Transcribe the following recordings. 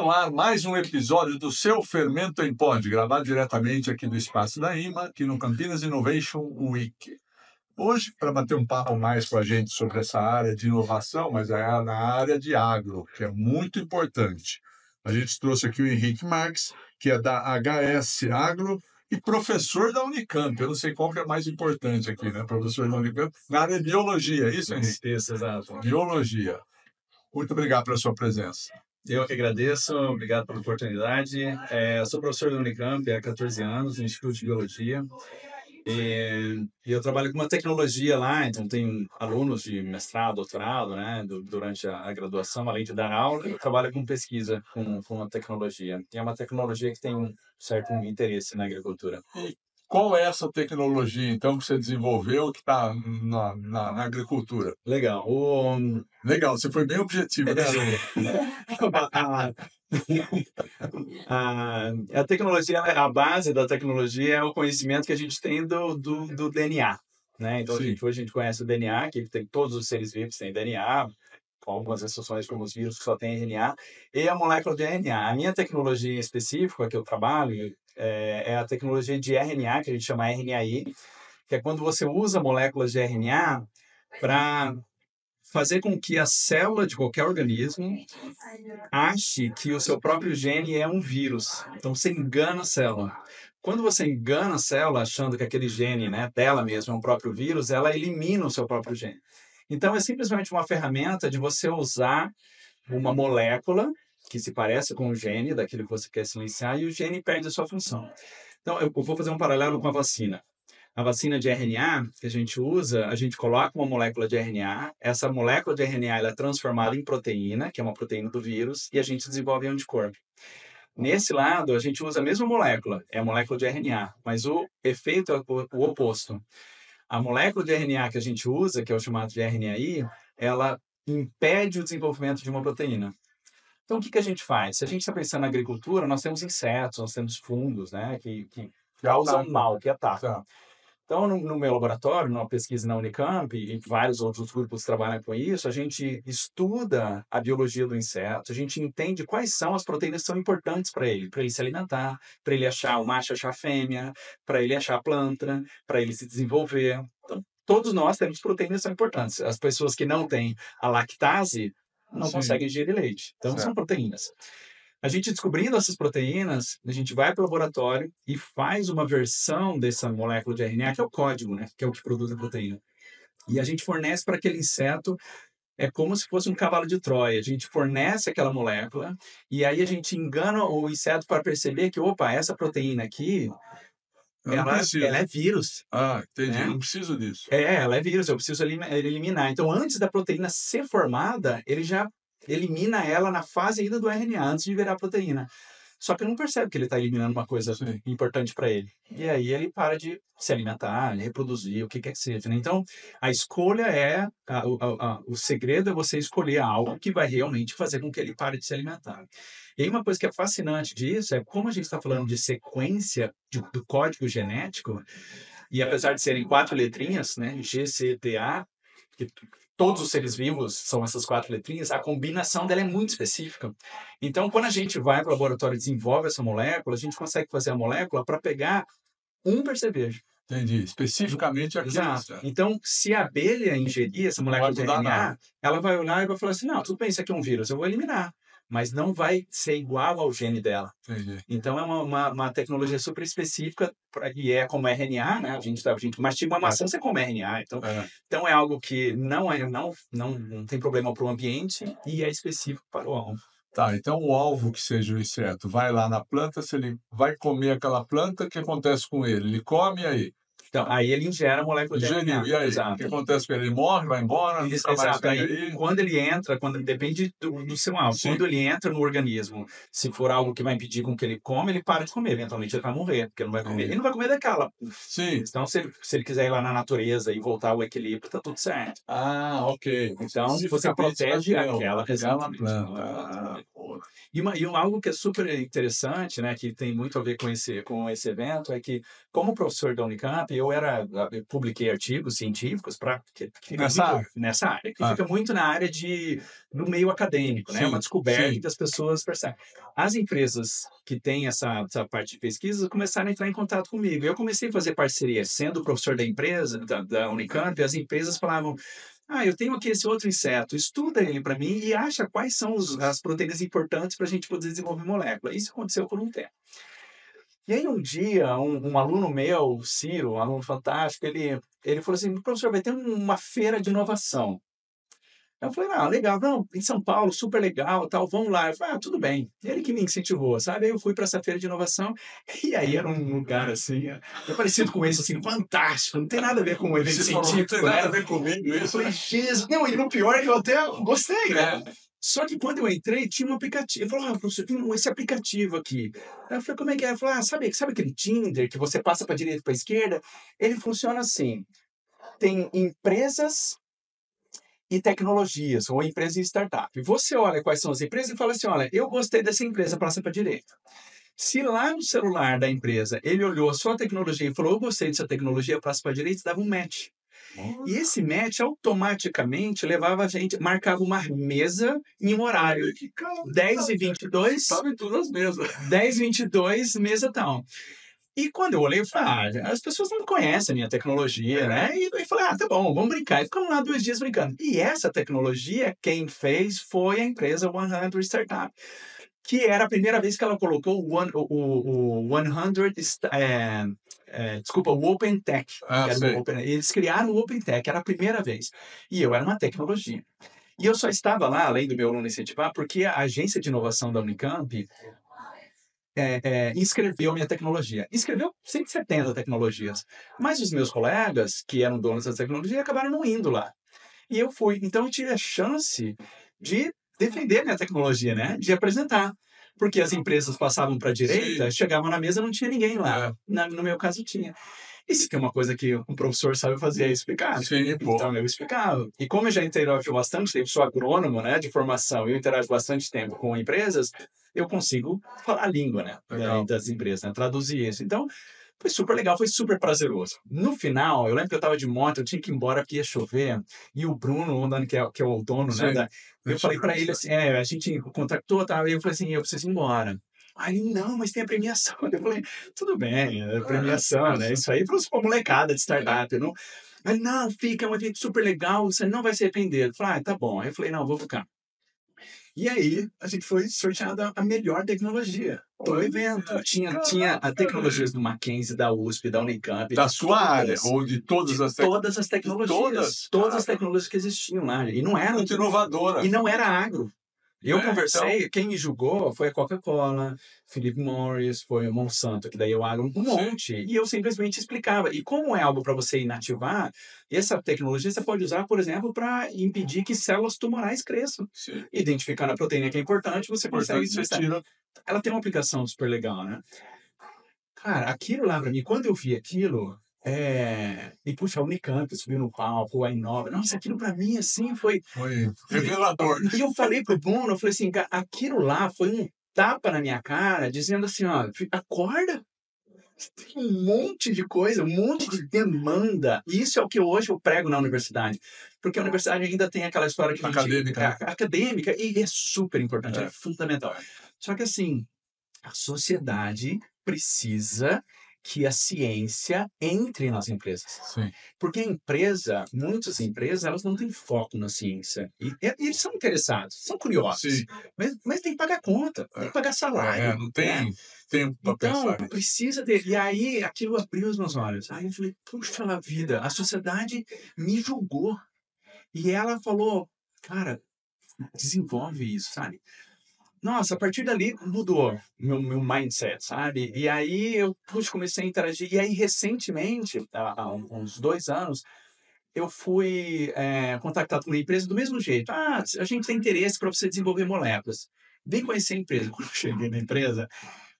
no ar mais um episódio do seu Fermento em Pod, gravado diretamente aqui do Espaço da IMA, aqui no Campinas Innovation Week. Hoje, para bater um papo mais com a gente sobre essa área de inovação, mas é na área de agro, que é muito importante. A gente trouxe aqui o Henrique Marques, que é da HS Agro e professor da Unicamp. Eu não sei qual que é mais importante aqui, né? Professor da Unicamp, na área de biologia, é isso, Henrique? Isso, exato. Biologia. Muito obrigado pela sua presença. Eu que agradeço, obrigado pela oportunidade. Sou professor da Unicamp há 14 anos, no Instituto de Biologia. E eu trabalho com uma tecnologia lá, então tenho alunos de mestrado, doutorado, né, durante a graduação, além de dar aula, eu trabalho com pesquisa com uma tecnologia. E é uma tecnologia que tem um certo interesse na agricultura. E qual é essa tecnologia, então, que você desenvolveu que está na agricultura? Legal. Legal, você foi bem objetivo, né? A tecnologia, a base da tecnologia é o conhecimento que a gente tem do DNA, né? Então, hoje a gente conhece o DNA, que tem todos os seres vivos têm DNA, com algumas exceções como os vírus que só têm RNA, e a molécula de RNA. A minha tecnologia específica que eu trabalho é a tecnologia de RNA, que a gente chama RNAi, que é quando você usa moléculas de RNA para fazer com que a célula de qualquer organismo ache que o seu próprio gene é um vírus. Então, você engana a célula. Quando você engana a célula achando que aquele gene, né, dela mesma é um próprio vírus, ela elimina o seu próprio gene. Então, é simplesmente uma ferramenta de você usar uma molécula que se parece com o gene daquilo que você quer silenciar e o gene perde a sua função. Então, eu vou fazer um paralelo com a vacina. A vacina de RNA que a gente usa, a gente coloca uma molécula de RNA, essa molécula de RNA ela é transformada em proteína, que é uma proteína do vírus, e a gente desenvolve anticorpo. Nesse lado, a gente usa a mesma molécula, é a molécula de RNA, mas o efeito é o oposto. A molécula de RNA que a gente usa, que é o chamado de RNAi, ela impede o desenvolvimento de uma proteína. Então, o que a gente faz? Se a gente está pensando na agricultura, nós temos insetos, nós temos fungos, né, que causam mal, que atacam. Então, no meu laboratório, numa pesquisa na Unicamp, e vários outros grupos trabalham com isso, a gente estuda a biologia do inseto, a gente entende quais são as proteínas que são importantes para ele se alimentar, para ele achar o macho, achar a fêmea, para ele achar a planta, para ele se desenvolver. Então, todos nós temos proteínas que são importantes. As pessoas que não têm a lactase não conseguem ingerir leite. Então, são proteínas. A gente descobrindo essas proteínas, a gente vai para o laboratório e faz uma versão dessa molécula de RNA, que é o código, né? Que é o que produz a proteína. E a gente fornece para aquele inseto, é como se fosse um cavalo de Troia. A gente fornece aquela molécula e aí a gente engana o inseto para perceber que, opa, essa proteína aqui, ela é vírus. Ah, entendi. Né? Não preciso disso. Ela é vírus, eu preciso eliminar. Então, antes da proteína ser formada, ele já elimina ela na fase ainda do RNA, antes de virar proteína. Só que não percebe que ele está eliminando uma coisa importante para ele. E aí ele para de se alimentar, de reproduzir, o que quer que seja. Né? Então, a escolha o segredo é você escolher algo que vai realmente fazer com que ele pare de se alimentar. E aí uma coisa que é fascinante disso é como a gente está falando de sequência do código genético, e apesar de serem 4 letrinhas, né, G, C, T, A, que todos os seres vivos são essas 4 letrinhas, a combinação dela é muito específica. Então, quando a gente vai para o laboratório e desenvolve essa molécula, a gente consegue fazer a molécula para pegar um percevejo. Entendi. Especificamente aqui. Exato. Então, se a abelha ingerir essa molécula de RNA, ela vai olhar e vai falar assim, não, tudo bem, isso aqui é um vírus, eu vou eliminar. Mas não vai ser igual ao gene dela. Entendi. Então, é uma tecnologia super específica, e é como RNA, né? A gente mastiga uma maçã, você come RNA. Então é algo que não tem problema para o ambiente e é específico para o alvo. Tá, então o alvo que seja o inseto vai lá na planta, se ele vai comer aquela planta, o que acontece com ele? Ele come e aí? Então, aí ele ingere a molécula de RNA. E aí? O que acontece com ele? Ele morre, vai embora, nunca mais vem aí? Quando ele entra, depende do seu alvo. Quando ele entra no organismo, se for algo que vai impedir com que ele come, ele para de comer. Eventualmente ele vai morrer, porque ele não vai comer. Ele não vai comer daquela. Sim. Então, se ele quiser ir lá na natureza e voltar ao equilíbrio, tá tudo certo. Ah, ok. Então, você protege aquela planta. Algo que é super interessante, né, que tem muito a ver com esse evento, é que, como professor da Unicamp, eu publiquei artigos científicos que fica Nessa muito área? nessa área, que fica muito na área do meio acadêmico, né, uma Sim, descoberta sim. que as pessoas percebem. As empresas que têm essa parte de pesquisa começaram a entrar em contato comigo. Eu comecei a fazer parceria, sendo professor da empresa, da Unicamp, as empresas falavam: eu tenho aqui esse outro inseto, estuda ele para mim e acha quais são as proteínas importantes para a gente poder desenvolver molécula. Isso aconteceu por um tempo. E aí um dia, um aluno meu, o Ciro, um aluno fantástico, ele falou assim: professor, vai ter uma feira de inovação. Eu falei: legal, não, em São Paulo, super legal, tal, vamos lá. Eu falei: tudo bem. Ele que me incentivou, sabe? Aí eu fui para essa feira de inovação e aí era um lugar assim, parecido com esse, assim, fantástico, não tem nada a ver com o evento Você falou, não científico, tem né? nada a ver comigo Eu isso, falei: né? Jesus, não, e no pior é que eu até gostei, né? Só que quando eu entrei, tinha um aplicativo. Ele falou: professor, tem esse aplicativo aqui. Aí eu falei: como é que é? Ele falou: sabe aquele Tinder que você passa para a direita e para a esquerda? Ele funciona assim: tem empresas e tecnologias, ou empresa e startup. Você olha quais são as empresas e fala assim: olha, eu gostei dessa empresa, passa para a direita. Se lá no celular da empresa ele olhou a sua tecnologia e falou: eu gostei dessa tecnologia, passa para a direita, dava um match. E esse match automaticamente levava a gente, marcava uma mesa em um horário. 10h22. Estava em todas as mesas. 10h22, mesa tal. E quando eu olhei, eu falei: as pessoas não conhecem a minha tecnologia, né? E falei: tá bom, vamos brincar. E ficamos lá 2 dias brincando. E essa tecnologia, quem fez foi a empresa 100 Startup, que era a primeira vez que ela colocou o 100, desculpa, o Open Tech. Sei. Eles criaram o Open Tech, era a primeira vez. E eu era uma tecnologia. E eu só estava lá, além do meu aluno incentivar, porque a agência de inovação da Unicamp inscreveu minha tecnologia. Inscreveu 170 tecnologias. Mas os meus colegas, que eram donos da tecnologia, acabaram não indo lá. E eu fui. Então, eu tive a chance de defender minha tecnologia, né? De apresentar. Porque as empresas passavam para a direita, chegavam na mesa, não tinha ninguém lá. No meu caso, tinha. E se tem uma coisa que um professor sabe fazer é explicar. Sim, pô. Então, eu explicava. E como eu já interajo bastante tempo, sou agrônomo, né, de formação, eu interajo bastante tempo com empresas, eu consigo falar a língua, né, das empresas, né, traduzir isso. Então, foi super legal, foi super prazeroso. No final, eu lembro que eu estava de moto, eu tinha que ir embora porque ia chover, e o Bruno, que é o dono, né, eu falei para ele assim, a gente contactou, tá, e eu falei assim: eu preciso ir embora. Aí ele: não, mas tem a premiação. Eu falei: tudo bem, é premiação, né? Isso aí para uma molecada de startup. Não... Aí: não, fica, é um evento super legal, você não vai se arrepender. Eu falei: tá bom. Aí eu falei: não, vou ficar. E aí, a gente foi sorteada a melhor tecnologia do evento. Tinha a tecnologias do Mackenzie, da USP, da Unicamp. Da sua área, ou de todas as tecnologias? Todas as tecnologias. Todas as tecnologias que existiam lá. E não era muito inovadora. E não era agro. Eu conversei, então... quem me julgou foi a Coca-Cola, Philip Morris, foi o Monsanto, que daí eu agro um monte. E eu simplesmente explicava. E como é algo para você inativar, essa tecnologia você pode usar, por exemplo, para impedir que células tumorais cresçam. Sim. Identificando a proteína que é importante, você consegue... Você tira. Ela tem uma aplicação super legal, né? Cara, aquilo lá para mim, quando eu vi aquilo... E puxa, a Unicamp subiu no palco, a Inova. Nossa, aquilo para mim, assim, foi revelador. E eu falei pro Bruno, eu falei assim: aquilo lá foi um tapa na minha cara, dizendo assim: ó, acorda. Tem um monte de coisa, um monte de demanda. E isso é o que hoje eu prego na universidade. Porque a universidade ainda tem aquela história que acadêmica, e é super importante, é fundamental. Só que assim, a sociedade precisa que a ciência entre nas empresas. Sim. Porque muitas empresas, elas não têm foco na ciência. E eles são interessados, são curiosos. Mas tem que pagar conta, tem que pagar salário. Não tem tempo para pensar. Então, precisa ter. E aí, aquilo abriu os meus olhos. Aí eu falei: puxa vida, a sociedade me julgou. E ela falou: cara, desenvolve isso, sabe? Nossa, a partir dali mudou meu mindset, sabe? E aí eu comecei a interagir. E aí, recentemente, há uns 2 anos, eu fui contactado por uma empresa do mesmo jeito. A gente tem interesse para você desenvolver moléculas. Vem conhecer a empresa. Quando eu cheguei na empresa,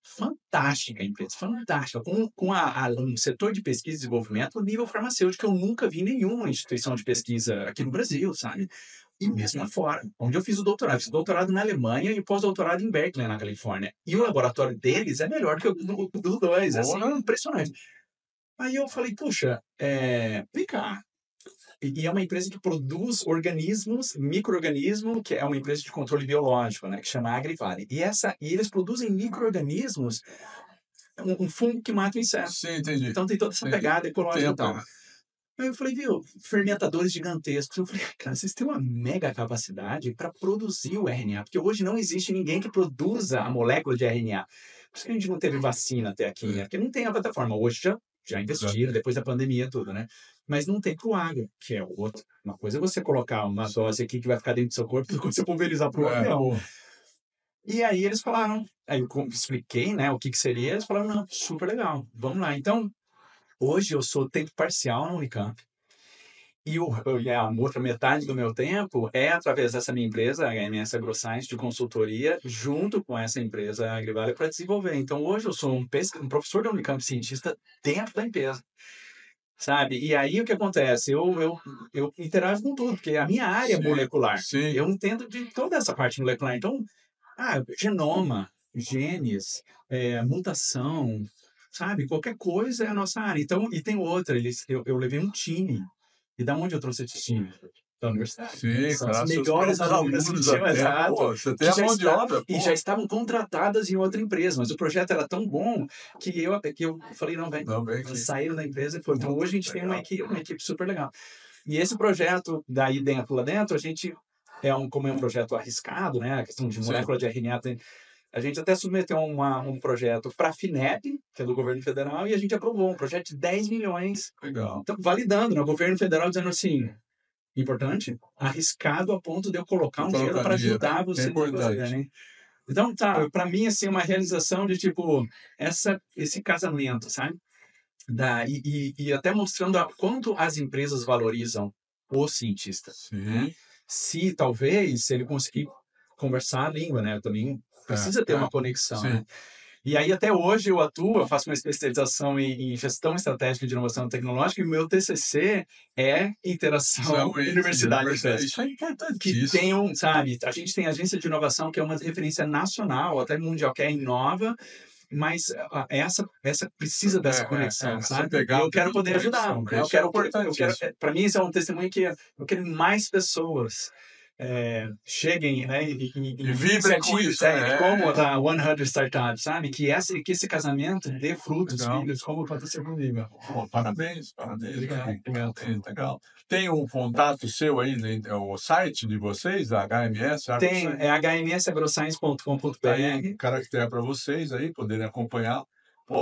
fantástica a empresa, fantástica. Com um setor de pesquisa e desenvolvimento no nível farmacêutico que eu nunca vi em nenhuma instituição de pesquisa aqui no Brasil, sabe? E mesmo lá fora, onde eu fiz o doutorado. Fiz doutorado na Alemanha e pós-doutorado em Berkeley, na Califórnia. E o laboratório deles é melhor que o dos dois. Assim, Ora. impressionante. Aí eu falei, puxa, vem cá. E é uma empresa que produz organismos, micro-organismos, que é uma empresa de controle biológico, né, que chama Agrivale. E eles produzem micro-organismos, um fungo que mata o inseto. Sim, entendi. Então tem toda essa pegada ecológica e tal. Aí eu falei, viu, fermentadores gigantescos. Eu falei, cara, vocês têm uma mega capacidade para produzir o RNA, porque hoje não existe ninguém que produza a molécula de RNA. Por isso que a gente não teve vacina até aqui, né? Porque não tem a plataforma. Hoje já investiram, depois da pandemia tudo, né? Mas não tem pro agro, que é outro. Uma coisa é você colocar uma dose aqui que vai ficar dentro do seu corpo, outra coisa é você pulverizar pro avião. E aí eles falaram, aí eu expliquei, né, o que seria, eles falaram, não, super legal, vamos lá. Então, hoje eu sou tempo parcial na Unicamp. E a outra metade do meu tempo é através dessa minha empresa, a HMS AgroScience, de consultoria, junto com essa empresa Agrivale, para desenvolver. Então, hoje eu sou um professor da Unicamp, cientista dentro da empresa, sabe? E aí, o que acontece? Eu interajo com tudo, porque a minha área é molecular. Sim. Eu entendo de toda essa parte molecular. Então, genoma, genes, mutação, sabe? Qualquer coisa é a nossa área. Então, e tem outra, eu levei um time. E da onde eu trouxe esse time? Da universidade. Sim, são os melhores alunos que tinham, exato. Você tem a mão de obra. E já estavam contratadas em outra empresa, mas o projeto era tão bom que eu falei, não, vem. Saíram da empresa e foram. Então, hoje a gente tem uma equipe super legal. E esse projeto, lá dentro, a gente como é um projeto arriscado, né? A questão de molécula de RNA a gente até submeteu um projeto para a FINEP, que é do governo federal, e a gente aprovou um projeto de 10 milhões. Legal. Então, validando, né? O governo federal dizendo assim, importante, arriscado a ponto de eu colocar um dinheiro para ajudar você. Né? Então, para mim, assim, uma realização de, tipo, esse casamento, sabe? E até mostrando quanto as empresas valorizam o cientista. Sim. Né? Se, talvez, se ele conseguir conversar a língua, né? Também precisa ter uma conexão, né? E aí, até hoje, eu faço uma especialização em gestão estratégica de inovação tecnológica e o meu TCC é interação universidade-empresa. Isso é importantíssimo. Que tem sabe, a gente tem agência de inovação que é uma referência nacional, até mundial, que é Inova, mas essa precisa dessa conexão, sabe? E eu quero poder ajudar. Para mim, isso é um testemunho que eu quero mais pessoas cheguem, né, e vibrem com isso, como a 100 Startups, sabe? Que esse casamento dê frutos, filhos, como aconteceu comigo. Parabéns. Legal. Tem um contato seu aí, o site de vocês, da HMS? Tem, é hmsagroscience.com.br. Caractere para vocês aí, poderem acompanhar.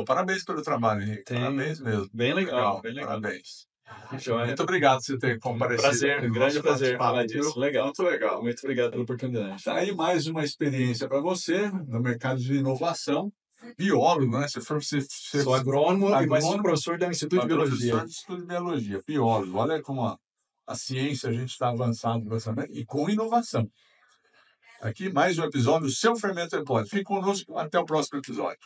Parabéns pelo trabalho, Henrique. Parabéns mesmo. Bem legal. Parabéns. Muito obrigado por você ter comparecido. Um grande prazer falar disso. Legal. Muito legal. Muito obrigado pela oportunidade. Tá aí mais uma experiência para você no mercado de inovação. Biólogo, né? Sou agrônomo e mais professor do Instituto de Biologia. Professor do Instituto de Biologia, biólogo. Olha como a ciência, a gente está avançando e com inovação. Aqui mais um episódio do Seu Fermento Pode. Fique conosco até o próximo episódio.